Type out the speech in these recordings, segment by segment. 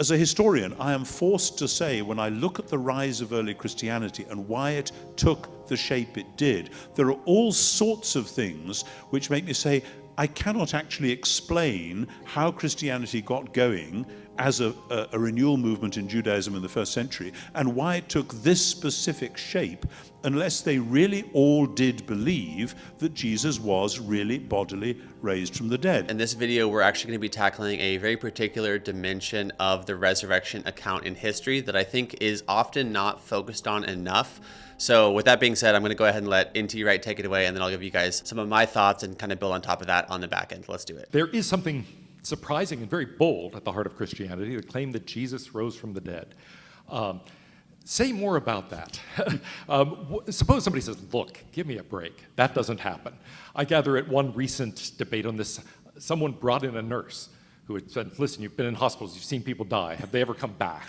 As a historian, I am forced to say, when I look at the rise of early Christianity and why it took the shape it did, there are all sorts of things which make me say, I cannot actually explain how Christianity got going as a renewal movement in Judaism in the first century, and why it took this specific shape, unless they really all did believe that Jesus was really bodily raised from the dead. In this video, we're actually going to be tackling a very particular dimension of the resurrection account in history that I think is often not focused on enough. So with that being said, I'm going to go ahead and let N.T. Wright take it away, and then I'll give you guys some of my thoughts and kind of build on top of that on the back end. Let's do it. There is something surprising and very bold at the heart of Christianity, the claim that Jesus rose from the dead. Say more about that. Suppose somebody says, look, give me a break. That doesn't happen. I gather at one recent debate on this, someone brought in a nurse who had said, listen, you've been in hospitals, you've seen people die. Have they ever come back?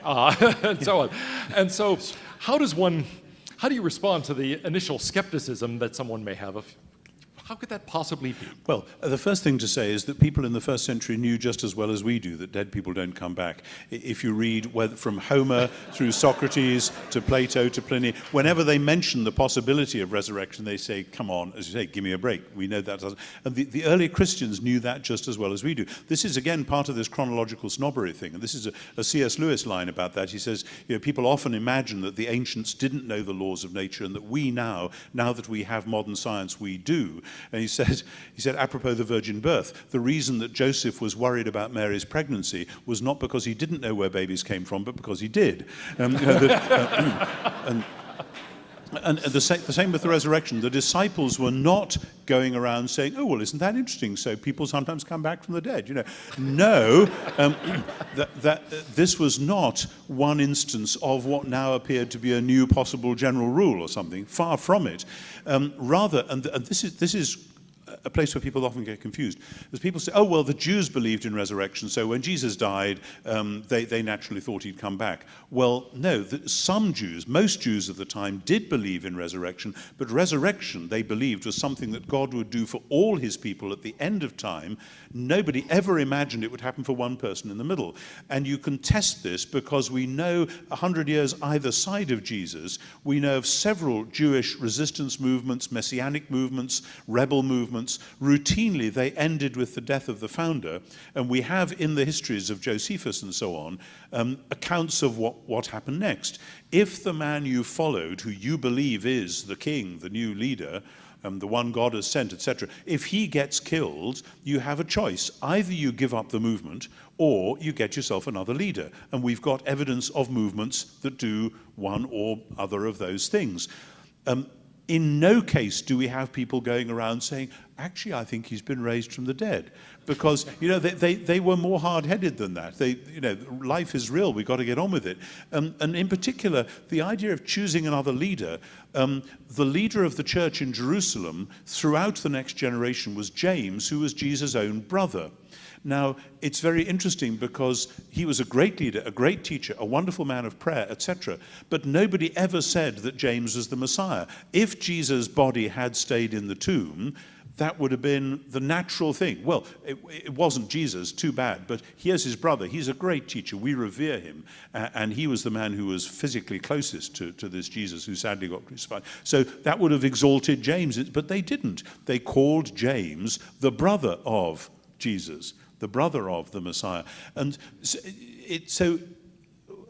And so on. And so how do you respond to the initial skepticism that someone may have of, how could that possibly be? Well, the first thing to say is that people in the first century knew just as well as we do that dead people don't come back. If you read from Homer through Socrates to Plato to Pliny, whenever they mention the possibility of resurrection, they say, come on, as you say, give me a break. We know that doesn't. And the early Christians knew that just as well as we do. This is, again, part of this chronological snobbery thing. And this is a C.S. Lewis line about that. He says, people often imagine that the ancients didn't know the laws of nature and that we now that we have modern science, we do. And he said, apropos the virgin birth, the reason that Joseph was worried about Mary's pregnancy was not because he didn't know where babies came from, but because he did. And the same with the resurrection. The disciples were not going around saying, oh, well, isn't that interesting? So people sometimes come back from the dead. No, this was not one instance of what now appeared to be a new possible general rule or something. Far from it. Rather, and this is a place where people often get confused. As people say, oh, well, the Jews believed in resurrection, so when Jesus died, they naturally thought he'd come back. Well, no, some Jews, most Jews of the time, did believe in resurrection, but resurrection, they believed, was something that God would do for all his people at the end of time. Nobody ever imagined it would happen for one person in the middle. And you can test this because we know 100 years either side of Jesus, we know of several Jewish resistance movements, messianic movements, rebel movements. Routinely, they ended with the death of the founder, and we have in the histories of Josephus and so on, accounts of what happened next. If the man you followed, who you believe is the king, the new leader, the one God has sent, etc., if he gets killed, you have a choice. Either you give up the movement, or you get yourself another leader. And we've got evidence of movements that do one or other of those things. In no case do we have people going around saying, actually, I think he's been raised from the dead. Because, they were more hard-headed than that. Life is real, we've got to get on with it. And in particular, the idea of choosing another leader, the leader of the church in Jerusalem throughout the next generation was James, who was Jesus' own brother. Now, it's very interesting because he was a great leader, a great teacher, a wonderful man of prayer, etc. But nobody ever said that James was the Messiah. If Jesus' body had stayed in the tomb, that would have been the natural thing. Well, it wasn't Jesus, too bad, but here's his brother. He's a great teacher. We revere him. And he was the man who was physically closest to this Jesus who sadly got crucified. So that would have exalted James, but they didn't. They called James the brother of Jesus, the brother of the Messiah. And so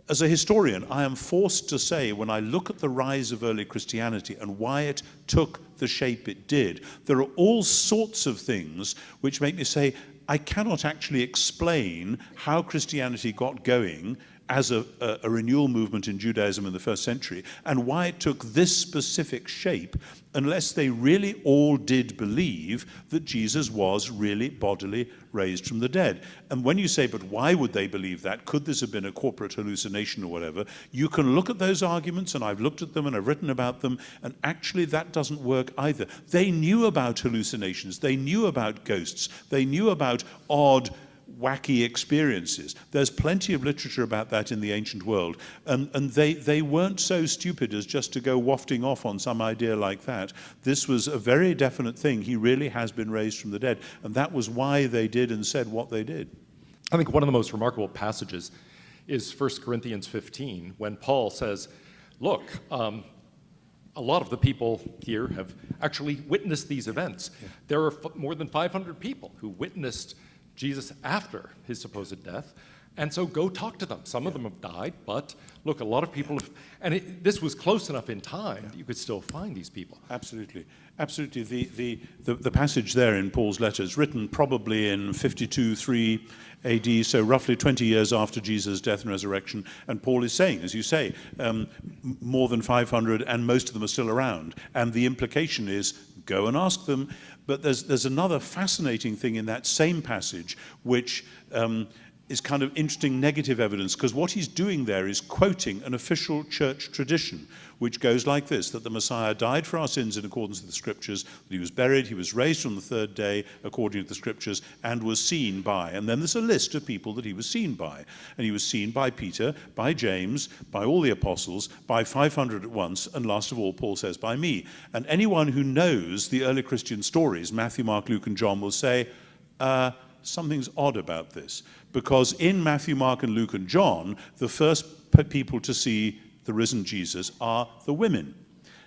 as a historian, I am forced to say, when I look at the rise of early Christianity and why it took the shape it did, there are all sorts of things which make me say, I cannot actually explain how Christianity got going as a renewal movement in Judaism in the first century, and why it took this specific shape, unless they really all did believe that Jesus was really bodily raised from the dead. And when you say, but why would they believe that? Could this have been a corporate hallucination or whatever? You can look at those arguments, and I've looked at them and I've written about them, and actually that doesn't work either. They knew about hallucinations, they knew about ghosts, they knew about odd, wacky experiences. There's plenty of literature about that in the ancient world, and they weren't so stupid as just to go wafting off on some idea like that. This was a very definite thing. He really has been raised from the dead, and that was why they did and said what they did. I think one of the most remarkable passages is 1 Corinthians 15, when Paul says, look, a lot of the people here have actually witnessed these events. Yeah. There are more than 500 people who witnessed Jesus after his supposed death, and so go talk to them. Some of them have died, but look, a lot of people have, and this was close enough in time that you could still find these people. Absolutely. Absolutely. The passage there in Paul's letters, written probably in 52-3 AD, so roughly 20 years after Jesus' death and resurrection, and Paul is saying, as you say, more than 500, and most of them are still around. And the implication is, go and ask them. But there's another fascinating thing in that same passage, which is kind of interesting negative evidence, because what he's doing there is quoting an official church tradition, which goes like this, that the Messiah died for our sins in accordance with the Scriptures, that he was buried, he was raised on the third day according to the Scriptures, and was seen by. And then there's a list of people that he was seen by. And he was seen by Peter, by James, by all the apostles, by 500 at once, and last of all, Paul says, by me. And anyone who knows the early Christian stories, Matthew, Mark, Luke, and John, will say, something's odd about this. Because in Matthew, Mark, and Luke, and John, the first people to see the risen Jesus are the women.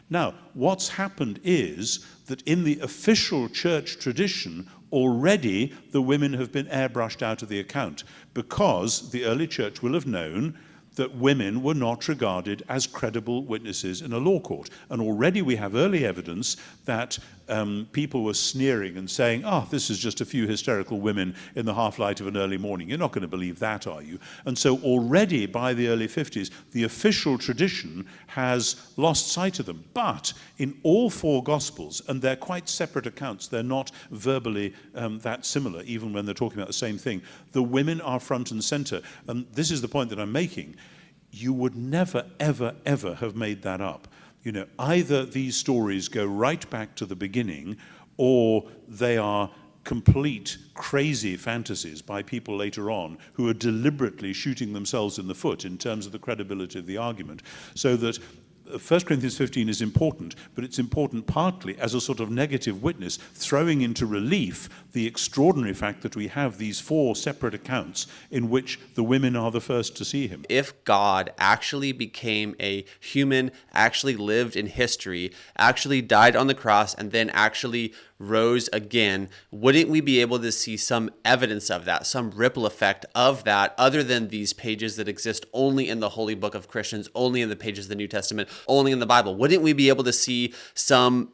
Now, what's happened is that in the official church tradition, already the women have been airbrushed out of the account, because the early church will have known that women were not regarded as credible witnesses in a law court. And already we have early evidence that people were sneering and saying, this is just a few hysterical women in the half-light of an early morning. You're not going to believe that, are you? And so already by the early 50s, the official tradition has lost sight of them. But in all four Gospels, and they're quite separate accounts, they're not verbally that similar, even when they're talking about the same thing, the women are front and center. And this is the point that I'm making. You would never, ever, ever have made that up. You know, either these stories go right back to the beginning, or they are complete crazy fantasies by people later on who are deliberately shooting themselves in the foot in terms of the credibility of the argument. So that 1 Corinthians 15 is important, but it's important partly as a sort of negative witness, throwing into relief the extraordinary fact that we have these four separate accounts in which the women are the first to see him. If God actually became a human, actually lived in history, actually died on the cross, and then actually rose again, wouldn't we be able to see some evidence of that, some ripple effect of that, other than these pages that exist only in the holy book of Christians, only in the pages of the New Testament, only in the Bible? Wouldn't we be able to see some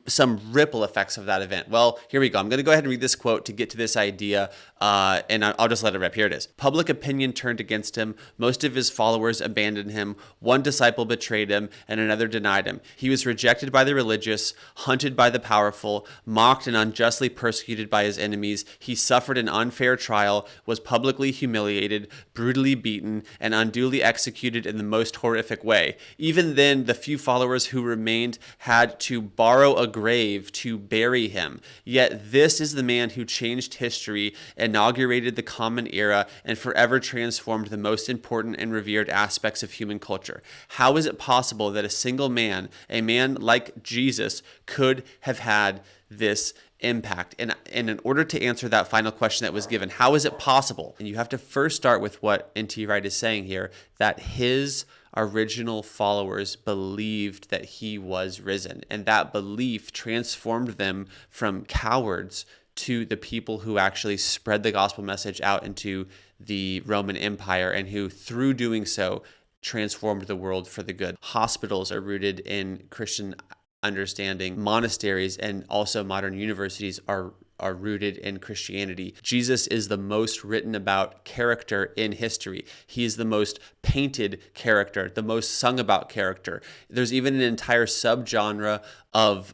ripple effects of that event? Well, here we go. I'm going to go ahead and read this quote to get to this idea, and I'll just let it rip. Here it is. Public opinion turned against him. Most of his followers abandoned him. One disciple betrayed him, and another denied him. He was rejected by the religious, hunted by the powerful, mocked and unjustly persecuted by his enemies. He suffered an unfair trial, was publicly humiliated, brutally beaten, and unduly executed in the most horrific way. Even then, the few followers who remained had to borrow a grave to bury him. Yet this is the man who changed history, inaugurated the common era, and forever transformed the most important and revered aspects of human culture. How is it possible that a single man, a man like Jesus, could have had this impact? And in order to answer that final question that was given, how is it possible? And you have to first start with what N.T. Wright is saying here, that his original followers believed that he was risen, and that belief transformed them from cowards to the people who actually spread the gospel message out into the Roman Empire, and who, through doing so, transformed the world for the good. Hospitals are rooted in Christian understanding. Monasteries and also modern universities are rooted in Christianity. Jesus is the most written about character in history. He is the most painted character, the most sung about character. There's even an entire subgenre of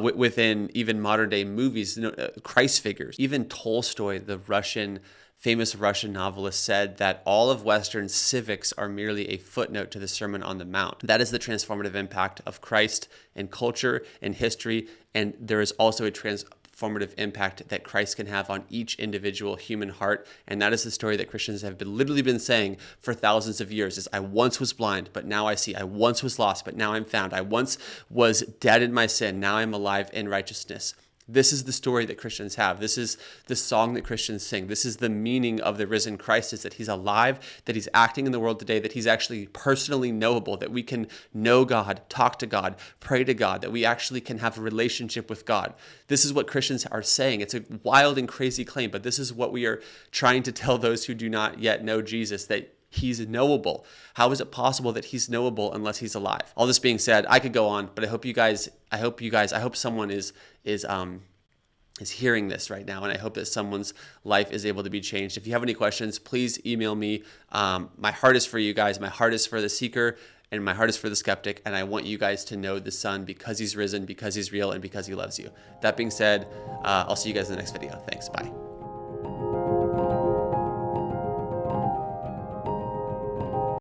within even modern day movies, Christ figures. Even Tolstoy, the famous Russian novelist, said that all of Western civics are merely a footnote to the Sermon on the Mount. That is the transformative impact of Christ in culture and history, and there is also a transformative impact that Christ can have on each individual human heart, and that is the story that Christians have literally been saying for thousands of years, is I once was blind, but now I see. I once was lost, but now I'm found. I once was dead in my sin, now I'm alive in righteousness. This is the story that Christians have. This is the song that Christians sing. This is the meaning of the risen Christ, is that he's alive, that he's acting in the world today, that he's actually personally knowable, that we can know God, talk to God, pray to God, that we actually can have a relationship with God. This is what Christians are saying. It's a wild and crazy claim, but this is what we are trying to tell those who do not yet know Jesus, that he's knowable. How is it possible that he's knowable unless he's alive? All this being said, I could go on, but I hope someone is hearing this right now, and I hope that someone's life is able to be changed. If you have any questions, please email me. My heart is for you guys. My heart is for the seeker, and my heart is for the skeptic, and I want you guys to know the Son because he's risen, because he's real, and because he loves you. That being said, I'll see you guys in the next video. Thanks. Bye.